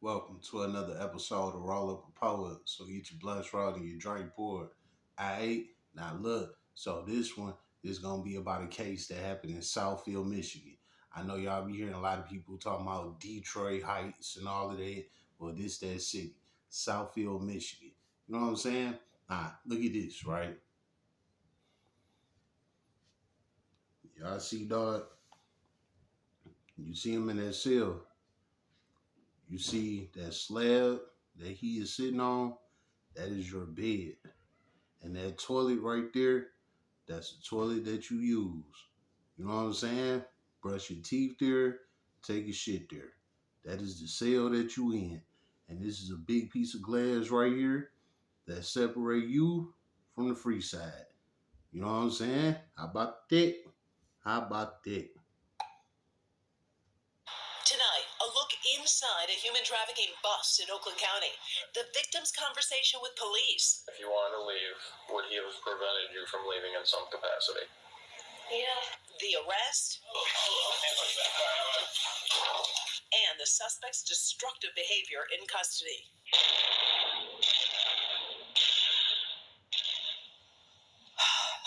Welcome to another episode of Roll Up a Poet. So get your blunts rolled and your drink poured. I ate. Now look. So this one is gonna be about a case that happened in Southfield, Michigan. I know y'all be hearing a lot of people talking about Detroit Heights and all of that. Well, this that city, Southfield, Michigan. You know what I'm saying? Look at this, right? Y'all see, dog? You see him in that cell. You see that slab that he is sitting on. That is your bed. And that toilet right there, that's the toilet that you use. You know what I'm saying? Brush your teeth there, take your shit there. That is the cell that you in. And this is a big piece of glass right here that separate you from the free side. You know what I'm saying? How about that? How about that? Tonight, a look inside a human trafficking bust in Oakland County. The victim's conversation with police. If you wanted to leave, would he have prevented you from leaving in some capacity? Yeah. The arrest. And the suspect's destructive behavior in custody.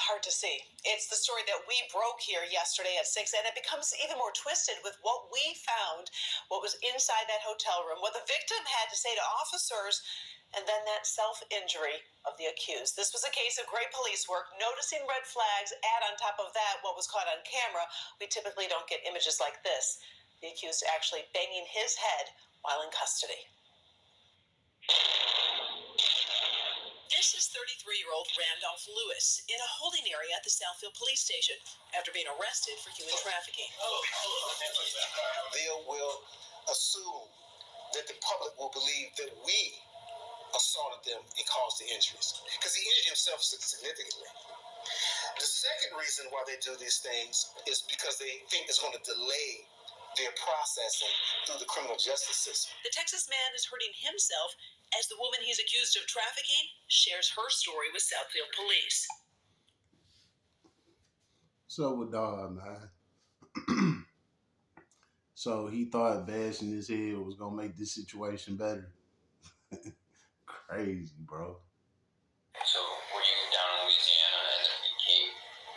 Hard to see. It's the story that we broke here yesterday at 6, and it becomes even more twisted with what we found, what was inside that hotel room, what the victim had to say to officers, and then that self-injury of the accused. This was a case of great police work, noticing red flags, add on top of that what was caught on camera. We typically don't get images like this. The accused actually banging his head while in custody. This is 33-year-old Randolph Lewis in a holding area at the Southfield police station after being arrested for human trafficking. They will assume that the public will believe that we assaulted them and caused the injuries, because he injured himself significantly. The second reason why they do these things is because they think it's going to delay their processing through the criminal justice system. The Texas man is hurting himself as the woman he's accused of trafficking shares her story with Southfield police. So with dog, man. So he thought bashing his head was gonna make this situation better. Crazy, bro. So, were you down in Louisiana and then he came,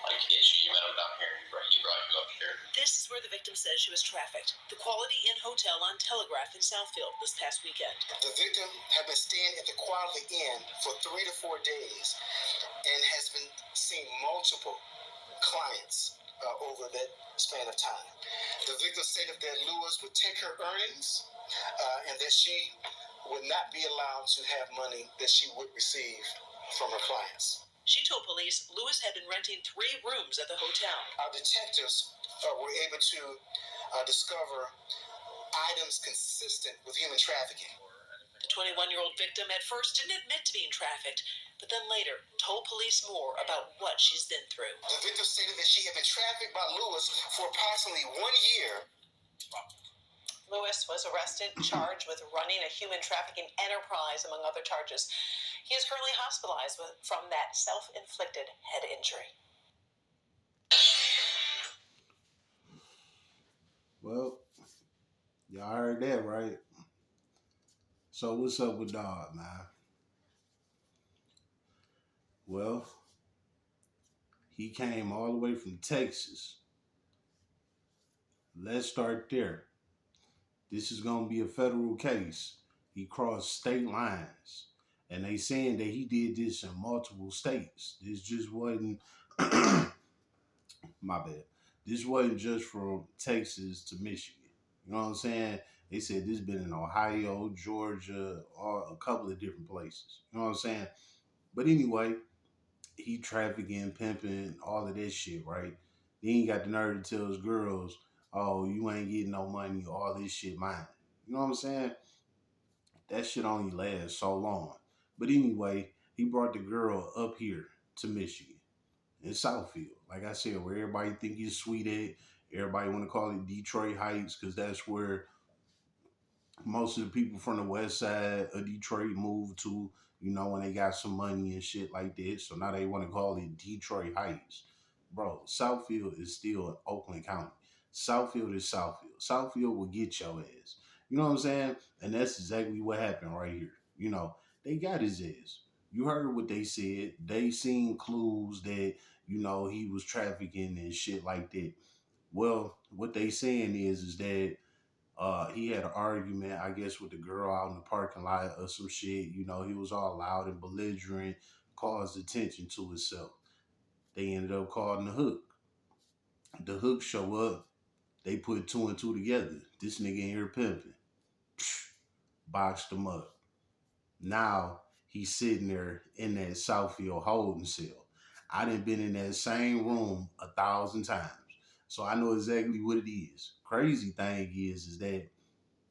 like, to get you? You met him down here, he brought you up here. This is where the victim says she was trafficked. The Quality Inn Hotel on Telegraph in Southfield this past weekend. The victim had been staying at the Quality Inn for 3 to 4 days and has been seeing multiple clients over that span of time. The victim stated that Lewis would take her earnings and that she would not be allowed to have money that she would receive from her clients. She told police Lewis had been renting 3 rooms at the hotel. Our detectives were able to discover items consistent with human trafficking. The 21-year-old victim at first didn't admit to being trafficked, but then later told police more about what she's been through. The victim stated that she had been trafficked by Lewis for approximately 1 year. Lewis was arrested, charged with running a human trafficking enterprise, among other charges. He is currently hospitalized from that self-inflicted head injury. Well, y'all heard that, right? So what's up with dog, man? Well, he came all the way from Texas. Let's start there. This is gonna be a federal case. He crossed state lines. And they saying that he did this in multiple states. This just wasn't my bad. This wasn't just from Texas to Michigan. You know what I'm saying? They said this been in Ohio, Georgia, or a couple of different places. You know what I'm saying? But anyway, he trafficking, pimping, all of that shit, right? Then he got the nerve to tell his girls, oh, you ain't getting no money, all this shit mine. You know what I'm saying? That shit only lasts so long. But anyway, he brought the girl up here to Michigan, in Southfield. Like I said, where everybody think he's sweet at. Everybody want to call it Detroit Heights because that's where most of the people from the west side of Detroit moved to, you know, when they got some money and shit like that. So now they want to call it Detroit Heights. Bro, Southfield is still in Oakland County. Southfield is Southfield. Southfield will get your ass. You know what I'm saying? And that's exactly what happened right here. You know, they got his ass. You heard what they said. They seen clues that, he was trafficking and shit like that. Well, what they saying is that he had an argument, I guess, with the girl out in the parking lot or some shit. He was all loud and belligerent, caused attention to himself. They ended up calling the hook. The hook show up. They put two and two together. This nigga in here pimping. Boxed him up. Now he's sitting there in that Southfield holding cell. I done been in that same room 1,000 times. So I know exactly what it is. Crazy thing is that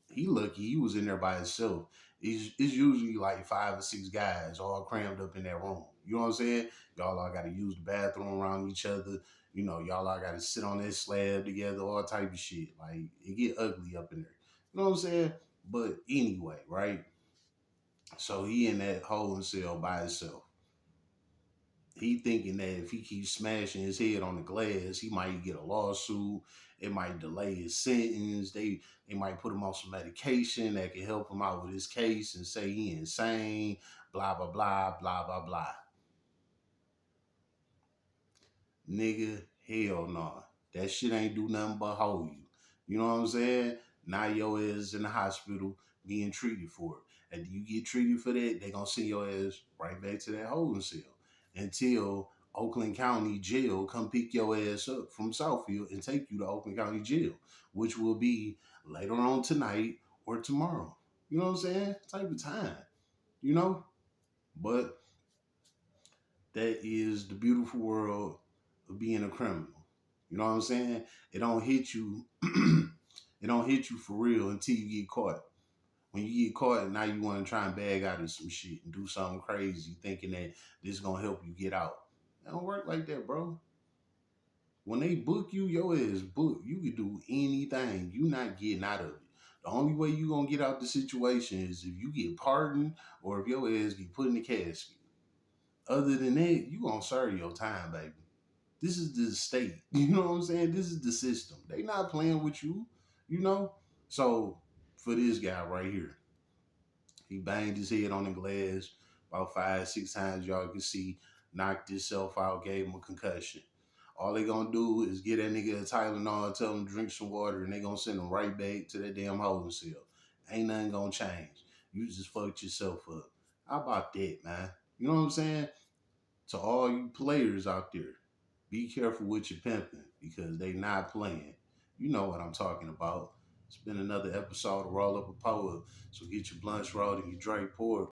he lucky he was in there by himself. It's usually like 5 or 6 guys all crammed up in that room. You know what I'm saying? Y'all all got to use the bathroom around each other. Y'all all got to sit on that slab together, all type of shit. Like, it get ugly up in there. You know what I'm saying? But anyway, right? So he in that holding cell by himself. He thinking that if he keeps smashing his head on the glass, he might get a lawsuit. It might delay his sentence. They might put him on some medication that can help him out with his case and say he insane. Blah blah blah blah blah blah. Nigga, hell no. That shit ain't do nothing but hold you. You know what I'm saying? Now your ass in the hospital being treated for it. And you get treated for that, they gonna send your ass right back to that holding cell until Oakland County Jail come pick your ass up from Southfield and take you to Oakland County Jail, which will be later on tonight or tomorrow. You know what I'm saying? Type of time, you know? But that is the beautiful world of being a criminal. You know what I'm saying? It don't hit you. It don't hit you for real until you get caught. When you get caught, now you want to try and bag out of some shit and do something crazy, thinking that this is gonna help you get out. It don't work like that, bro. When they book you, your ass book. You can do anything. You not getting out of it. The only way you gonna get out the situation is if you get pardoned or if your ass get put in the casket. Other than that, you gonna serve your time, baby. This is the state. You know what I'm saying? This is the system. They not playing with you, you know? So for this guy right here, he banged his head on the glass about 5, 6 times. Y'all can see, knocked himself out, gave him a concussion. All they gonna do is get that nigga a Tylenol, tell him to drink some water, and they gonna send him right back to that damn holding cell. Ain't nothing gonna change. You just fucked yourself up. How about that, man? You know what I'm saying? To all you players out there, be careful with your pimping because they not playing. You know what I'm talking about. It's been another episode of Roll Up a Poet. So get your blunts rolled and your Drake poured.